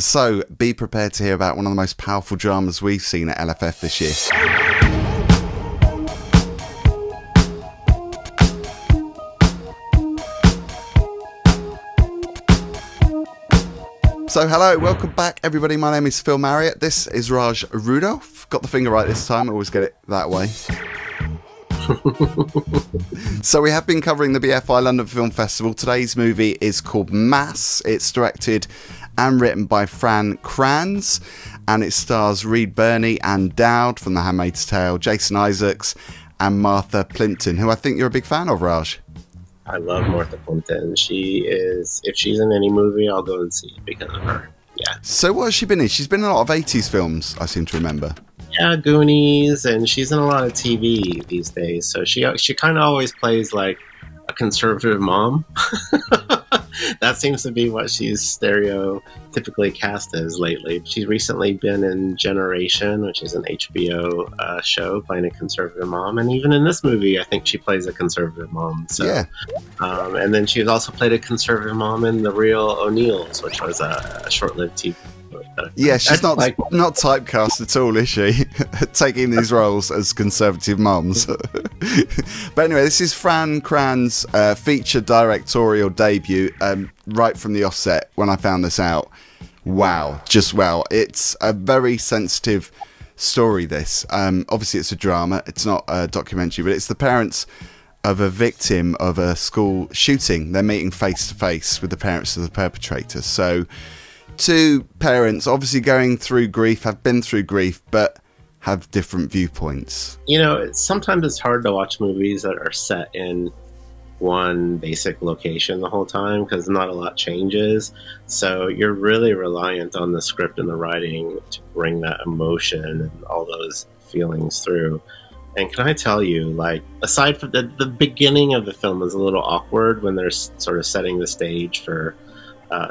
So be prepared to hear about one of the most powerful dramas we've seen at LFF this year. So hello, welcome back everybody. My name is Phil Marriott. This is Raj Rudolph. Got the finger right this time. I always get it that way. So we have been covering the BFI London Film Festival. Today's movie is called Mass. It's directed and written by Fran Kranz, and it stars Reed Birney and Dowd from The Handmaid's Tale, Jason Isaacs and Martha Plimpton, who I think you're a big fan of, Raj. I love Martha Plimpton. She is, if she's in any movie, I'll go and see it because of her. Yeah. So what has she been in? She's been in a lot of 80s films, I seem to remember. Yeah, Goonies, and she's in a lot of TV these days. So she kind of always plays like a conservative mom. That seems to be what she's stereotypically cast as lately. She's recently been in Generation, which is an HBO show, playing a conservative mom. And even in this movie, I think she plays a conservative mom. So, yeah. And then she's also played a conservative mom in The Real O'Neills, which was a short-lived TV. Yeah, she's not typecast at all, is she? Taking these roles as conservative mums. But anyway, this is Fran Kranz' feature directorial debut. Right from the offset, when I found this out, wow, just wow. It's a very sensitive story, this. Obviously, it's a drama. It's not a documentary, but it's the parents of a victim of a school shooting. They're meeting face to face with the parents of the perpetrator. So two parents obviously going through grief, have been through grief, but have different viewpoints. You know, sometimes it's hard to watch movies that are set in one basic location the whole time because not a lot changes. So you're really reliant on the script and the writing to bring that emotion and all those feelings through. And can I tell you, like, aside from the beginning of the film is a little awkward when they're sort of setting the stage for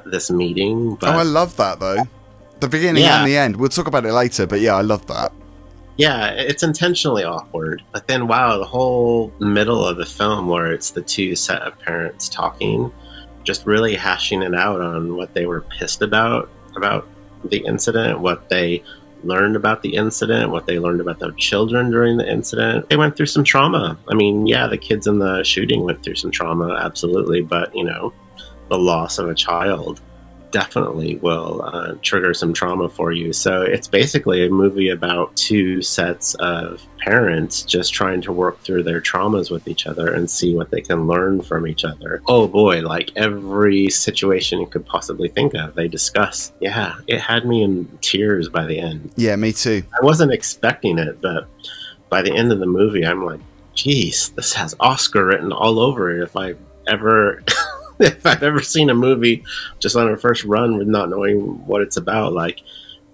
this meeting. But, I love that though. The beginning and the end. We'll talk about it later, but yeah, I love that. Yeah, it's intentionally awkward. But then, wow, the whole middle of the film where it's the two set of parents talking, just really hashing it out on what they were pissed about the incident, what they learned about the incident, what they learned about their children during the incident. They went through some trauma. I mean, yeah, the kids in the shooting went through some trauma, absolutely, but, you know, the loss of a child definitely will trigger some trauma for you. So it's basically a movie about two sets of parents just trying to work through their traumas with each other and see what they can learn from each other. Oh boy, like every situation you could possibly think of, they discuss. Yeah, it had me in tears by the end. Yeah, me too. I wasn't expecting it, but by the end of the movie, I'm like, geez, this has Oscar written all over it. If I've ever seen a movie just on our first run with not knowing what it's about, like,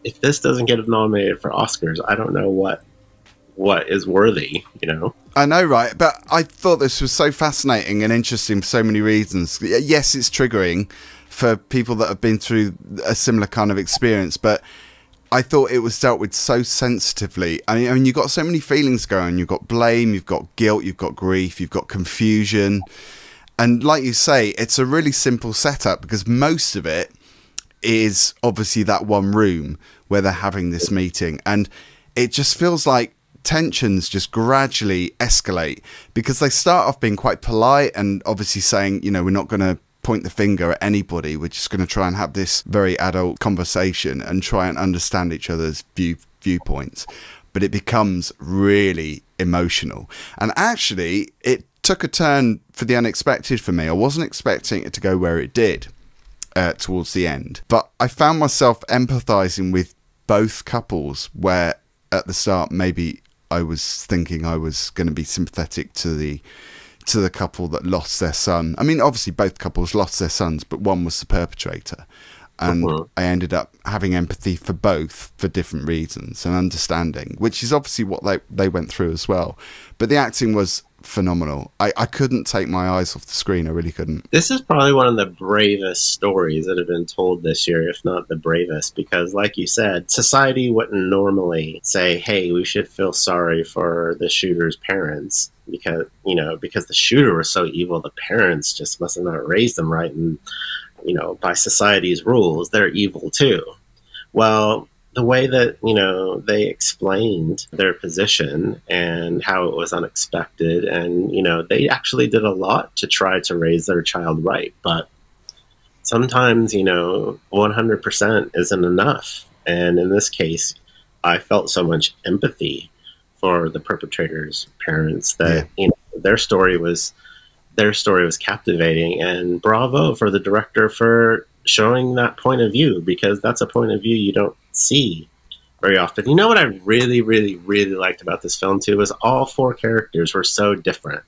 if this doesn't get nominated for Oscars, I don't know what is worthy, you know? I know, right? But I thought this was so fascinating and interesting for so many reasons. Yes, it's triggering for people that have been through a similar kind of experience, but I thought it was dealt with so sensitively. I mean, you've got so many feelings going. You've got blame, you've got guilt, you've got grief, you've got confusion. And like you say, it's a really simple setup because most of it is obviously that one room where they're having this meeting. And it just feels like tensions just gradually escalate because they start off being quite polite and obviously saying, you know, we're not going to point the finger at anybody. We're just going to try and have this very adult conversation and try and understand each other's viewpoints. But it becomes really emotional. And actually, it took a turn for the unexpected for me. I wasn't expecting it to go where it did towards the end, but I found myself empathizing with both couples where at the start maybe I was thinking I was going to be sympathetic to the couple that lost their son. I mean, obviously both couples lost their sons, but one was the perpetrator. And I ended up having empathy for both for different reasons and understanding, which is obviously what they went through as well. But the acting was phenomenal. I couldn't take my eyes off the screen. I really couldn't. This is probably one of the bravest stories that have been told this year, if not the bravest, because like you said, society wouldn't normally say, hey, we should feel sorry for the shooter's parents because, you know, because the shooter was so evil, the parents just must have not raised them right. And, you know, by society's rules, they're evil too. Well, the way that, they explained their position and how it was unexpected, and, they actually did a lot to try to raise their child right. But sometimes, 100% isn't enough. And in this case, I felt so much empathy for the perpetrator's parents that, their story was captivating. And bravo for the director for showing that point of view, because that's a point of view you don't see very often. You know what I really, really, really liked about this film too was all four characters were so different.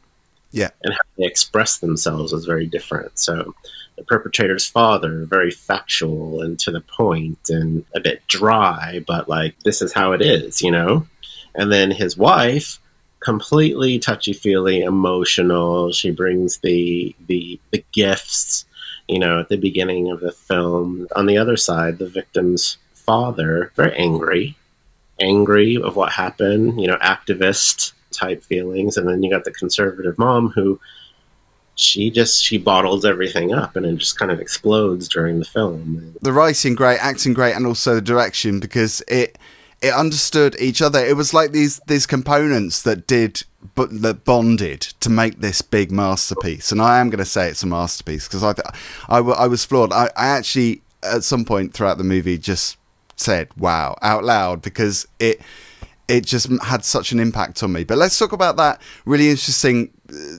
Yeah. And how they expressed themselves was very different. So the perpetrator's father, very factual and to the point and a bit dry, but like, this is how it is, And then his wife, completely touchy-feely, emotional. She brings the gifts, at the beginning of the film. On the other side, the victim's father, very angry of what happened, activist type feelings. And then you got the conservative mom who she bottles everything up, and it just kind of explodes during the film. The writing great, acting great, and also the direction, because it understood each other. It was like these components that bonded to make this big masterpiece. And I am going to say it's a masterpiece, because I was floored. I actually, at some point throughout the movie, just said "wow" out loud, because it just had such an impact on me. But let's talk about that really interesting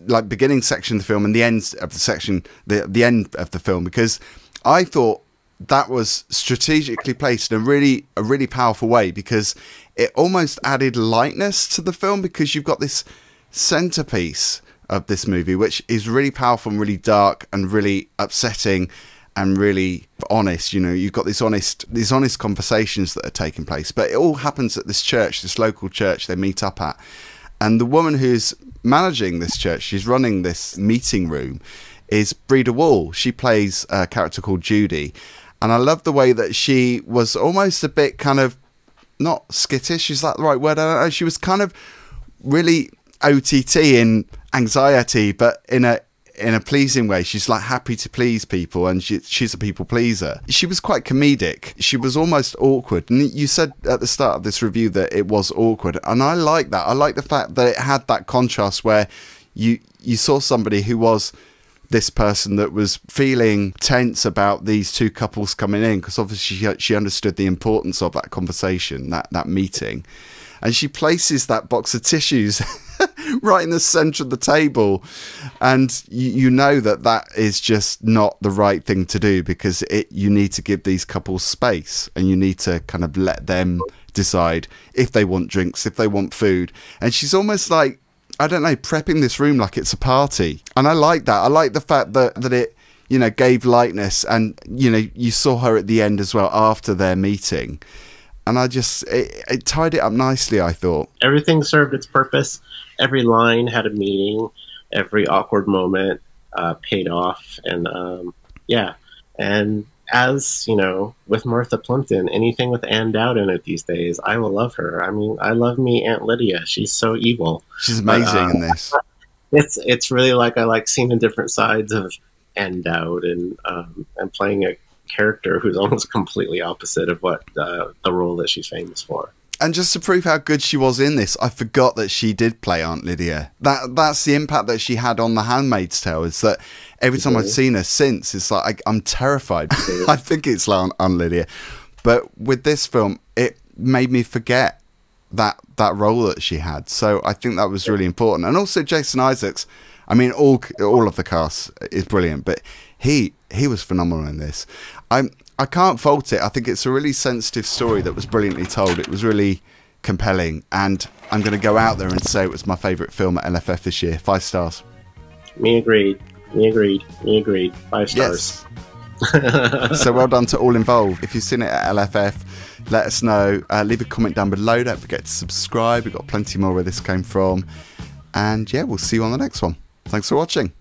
like beginning section of the film and the end of the section, the end of the film, because I thought that was strategically placed in a really powerful way, because it almost added lightness to the film, because you've got this centerpiece of this movie which is really powerful and really dark and really upsetting and really honest. You've got these honest conversations that are taking place, but it all happens at this church, this local church they meet up at. And the woman who's managing this church, she's running this meeting room, is Breda Wall. She plays a character called Judy. And I love the way that she was almost a bit kind of, not skittish, is that the right word? I don't know. She was kind of really OTT in anxiety, but in a pleasing way. She's like happy to please people, and she's a people pleaser. She was quite comedic. She was almost awkward. And you said at the start of this review that it was awkward. And I like that. I like the fact that it had that contrast where you saw somebody who was this person that was feeling tense about these two couples coming in, because obviously she understood the importance of that conversation, that meeting. And she places that box of tissues right in the center of the table, and you know that is just not the right thing to do, because you need to give these couples space, and you need to kind of let them decide if they want drinks, if they want food. And she's almost like, I don't know, prepping this room like it's a party. And I like that. I like the fact that it, gave lightness, and, you saw her at the end as well after their meeting. And it tied it up nicely, I thought. Everything served its purpose. Every line had a meaning. Every awkward moment paid off. And, And as, with Martha Plimpton, anything with Dowd in it these days, I will love her. I mean, I love me Aunt Lydia. She's so evil. She's amazing in this. It's really like I like seeing the different sides of Dowd, and playing a character who's almost completely opposite of what the role that she's famous for. And just to prove how good she was in this, I forgot that she did play Aunt Lydia. That's the impact that she had on The Handmaid's Tale, is that every time I've seen her since, it's like I'm terrified. I think it's like Aunt Lydia. But with this film, it made me forget that role that she had. So I think that was really important. And also Jason Isaacs, I mean, all of the cast is brilliant, but he was phenomenal in this. I can't fault it. I think it's a really sensitive story that was brilliantly told. It was really compelling, and I'm going to go out there and say it was my favourite film at LFF this year. 5 stars. Me agreed. 5 stars. Yes. So well done to all involved. If you've seen it at LFF, let us know. Leave a comment down below. Don't forget to subscribe. We've got plenty more where this came from. And yeah, we'll see you on the next one. Thanks for watching.